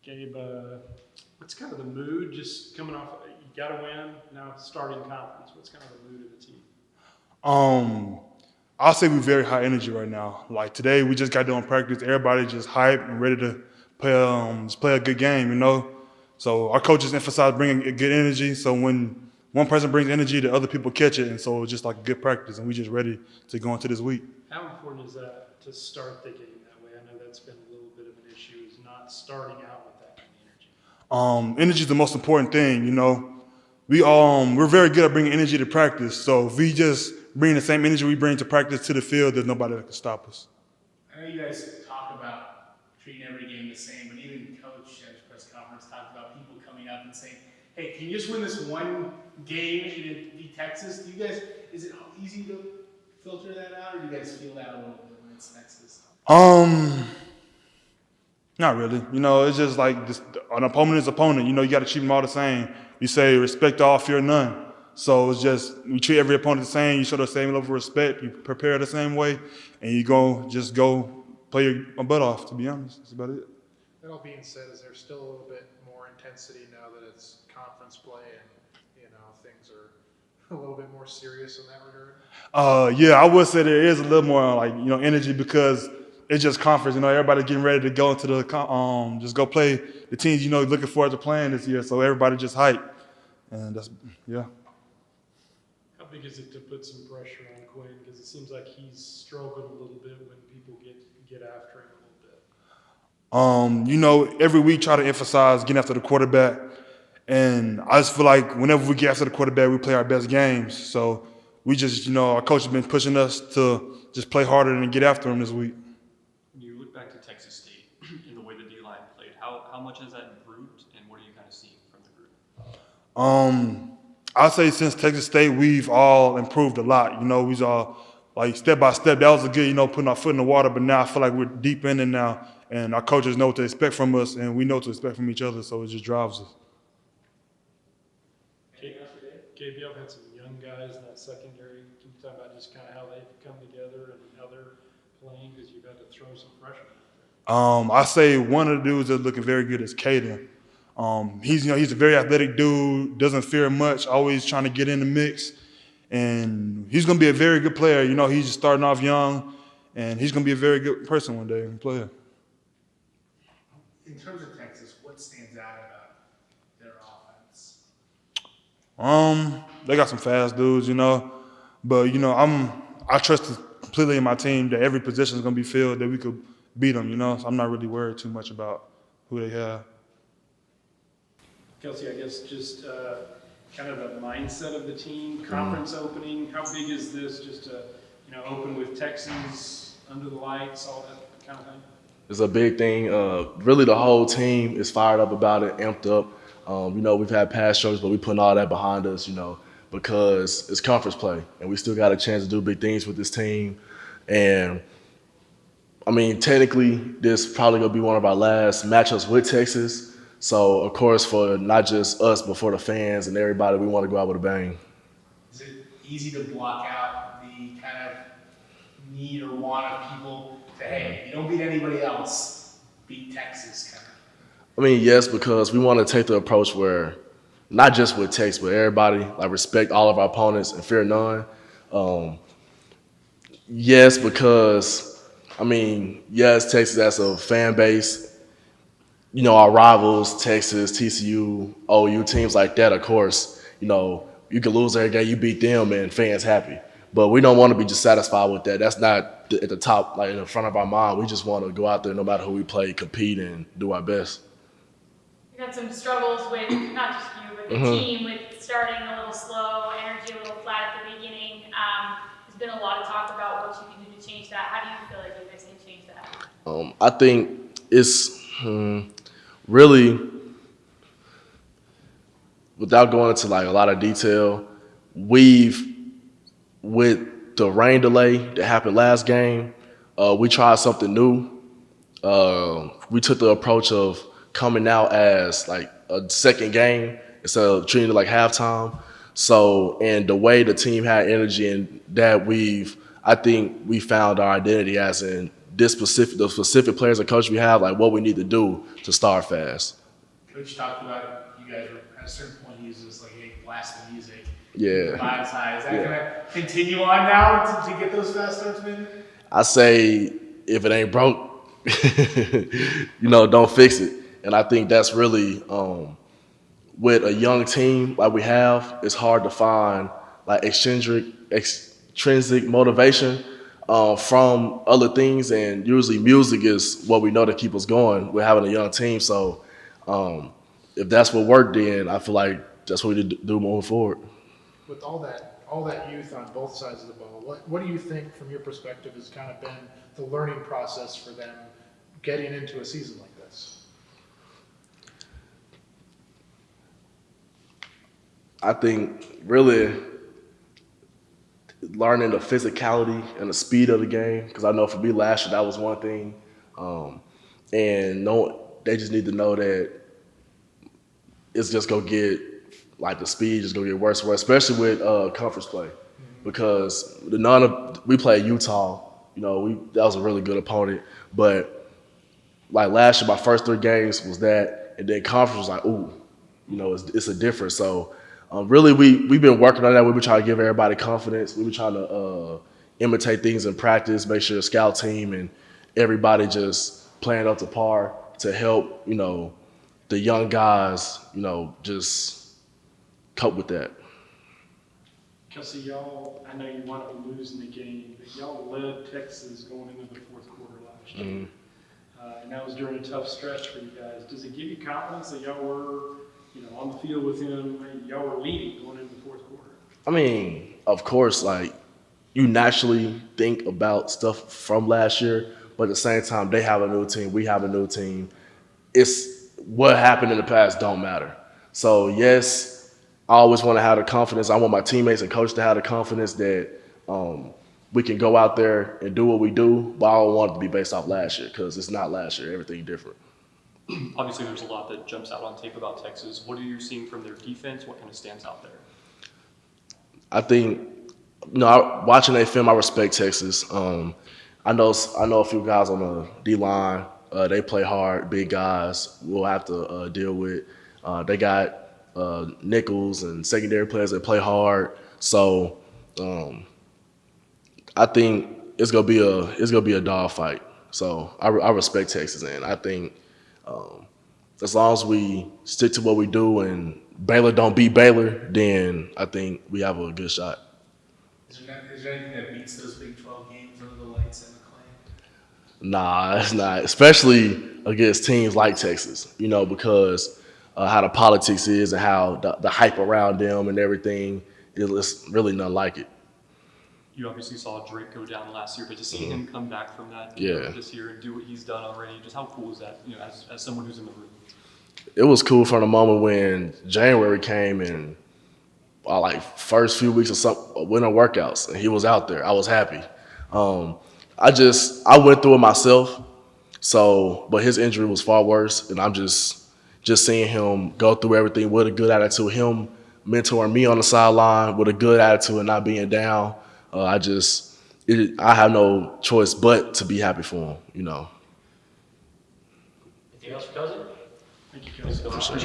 Gabe, what's kind of the mood just coming off? You got to win now, starting conference. What's kind of the mood of the team? Um, I'll say we're very high energy right now. Like today, we just got done practice. Everybody just hyped and ready to just play a good game, you know. So our coaches emphasize bringing good energy. So when one person brings energy, the other people catch it, and so it's just like a good practice, and we just ready to go into this week. How important is that to start the game that way? I know that's been a little bit of an issue, is not starting out with that kind of energy. Energy is the most important thing, you know. We're very good at bringing energy to practice. So if we just bring the same energy we bring to practice to the field, there's nobody that can stop us. I know you guys talk about treating every game the same, but even Coach at his press conference talked about people coming up and saying, "Hey, can you just win this one game and beat Texas?" Do you guys? Is it easy to filter that out, or do you guys feel that a little bit when it's Texas? Not really. You know, it's just like an opponent is opponent. You know, you got to treat them all the same. You say respect all, fear none. So it's just we treat every opponent the same. You show the same level of respect. You prepare the same way, and you go play your butt off. To be honest, that's about it. That all being said, is there still a little bit more intensity now that it's conference play and things are a little bit more serious in that regard? Yeah, I would say there is a little more like energy because it's just conference. You know, everybody getting ready to go into the just go play the teams looking forward to playing this year. So everybody just hyped, and that's yeah. How big is it to put some pressure on Quinn? Because it seems like he's struggled a little bit when people get after him a little bit. Every week try to emphasize getting after the quarterback, and I just feel like whenever we get after the quarterback, we play our best games. So we just, our coach has been pushing us to just play harder and get after him this week. When you look back to Texas State and the way the D-line played, how much has that improved, and what are you kind of seeing from the group? I'd say since Texas State, we've all improved a lot. We've all like step by step. That was a good, putting our foot in the water. But now I feel like we're deep in it now, and our coaches know what to expect from us, and we know what to expect from each other. So it just drives us. Gabe, y'all had some young guys in that secondary. Can you talk about just kind of how they've come together and how they're playing? Because you've had to throw some freshmen out there. I say one of the dudes that's looking very good is Caden. He's a very athletic dude, doesn't fear much, always trying to get in the mix, and he's going to be a very good player. He's just starting off young, and he's going to be a very good person one day and player. In terms of Texas, what stands out about their offense? They got some fast dudes, but I trust completely in my team that every position is going to be filled that we could beat them, so I'm not really worried too much about who they have. Kelsey, I guess just kind of the mindset of the team, conference opening. How big is this? Just to open with Texas under the lights, all that kind of thing. It's a big thing. Really, the whole team is fired up about it, amped up. We've had past struggles, but we're putting all that behind us, because it's conference play, and we still got a chance to do big things with this team. And I mean, technically, this is probably gonna be one of our last matchups with Texas. So, of course, for not just us, but for the fans and everybody, we want to go out with a bang. Is it easy to block out the kind of need or want of people to, hey, you don't beat anybody else, beat Texas kind of? I mean, yes, because we want to take the approach where not just with Texas, but everybody, like respect all of our opponents and fear none. Yes, because, yes, Texas as a fan base, our rivals, Texas, TCU, OU, teams like that, of course, you can lose every game, you beat them, and fans happy. But we don't want to be just satisfied with that. That's not at the top, like in the front of our mind. We just want to go out there, no matter who we play, compete, and do our best. You had some struggles with, not just you, but the team, with starting a little slow, energy a little flat at the beginning. There's been a lot of talk about what you can do to change that. How do you feel like you guys can change that? I think it's really, without going into like a lot of detail, with the rain delay that happened last game, we tried something new. We took the approach of coming out as like a second game instead of treating it like halftime. So, and the way the team had energy and that I think we found our identity as in the specific players and coach we have, like what we need to do to start fast. Coach talked about you guys were at a certain point. He was just like, "Hey, blast the music." Yeah. Vibes high. Is that gonna continue on now to get those fast starts, maybe? I say if it ain't broke, don't fix it. And I think that's really with a young team like we have, it's hard to find like extrinsic motivation from other things, and usually music is what we know to keep us going. We're having a young team, so if that's what worked, then I feel like that's what we need to do moving forward. With all that youth on both sides of the ball, what do you think, from your perspective, has kind of been the learning process for them getting into a season like this? I think really learning the physicality and the speed of the game, because I know for me last year that was one thing, and they just need to know that it's just gonna get like the speed just gonna get worse and worse, especially with conference play, because we played Utah. That was a really good opponent, but like last year, my first 3 games was that, and then conference was like, ooh, it's a difference. So. Really, we've been working on that. We've been trying to give everybody confidence. We've been trying to imitate things in practice, make sure the scout team and everybody just playing up to par to help, the young guys, just cope with that. Kelsey, y'all, I know you wound up losing the game, but y'all led Texas going into the fourth quarter last year. And that was during a tough stretch for you guys. Does it give you confidence that y'all were on the field with him, y'all were leading going into the fourth quarter? I mean, of course, like, you naturally think about stuff from last year, but at the same time, they have a new team, we have a new team. It's what happened in the past don't matter. So, yes, I always want to have the confidence. I want my teammates and coach to have the confidence that we can go out there and do what we do, but I don't want it to be based off last year, because it's not last year. Everything different. Obviously, there's a lot that jumps out on tape about Texas. What are you seeing from their defense? What kind of stands out there? I think, watching that film, I respect Texas. I know a few guys on the D-line. They play hard, big guys. We'll have to deal with. They got nickels and secondary players that play hard. So I think it's gonna be a dog fight. So I respect Texas, and I think. As long as we stick to what we do and Baylor don't beat Baylor, then I think we have a good shot. Is there anything that beats those Big 12 games under the lights and the clay? Nah, it's not. Especially against teams like Texas, because how the politics is and how the hype around them and everything, it's really nothing like it. You obviously saw Drake go down last year, but to see him come back from that this year and do what he's done already, just how cool is that, as someone who's in the room? It was cool from the moment when January came and first few weeks of winter workouts, and he was out there. I was happy. I went through it myself, but his injury was far worse, and I'm just seeing him go through everything with a good attitude, him mentoring me on the sideline with a good attitude and not being down. I have no choice but to be happy for him, Anything else for Kelsey? Thank you, Kelsey. For sure.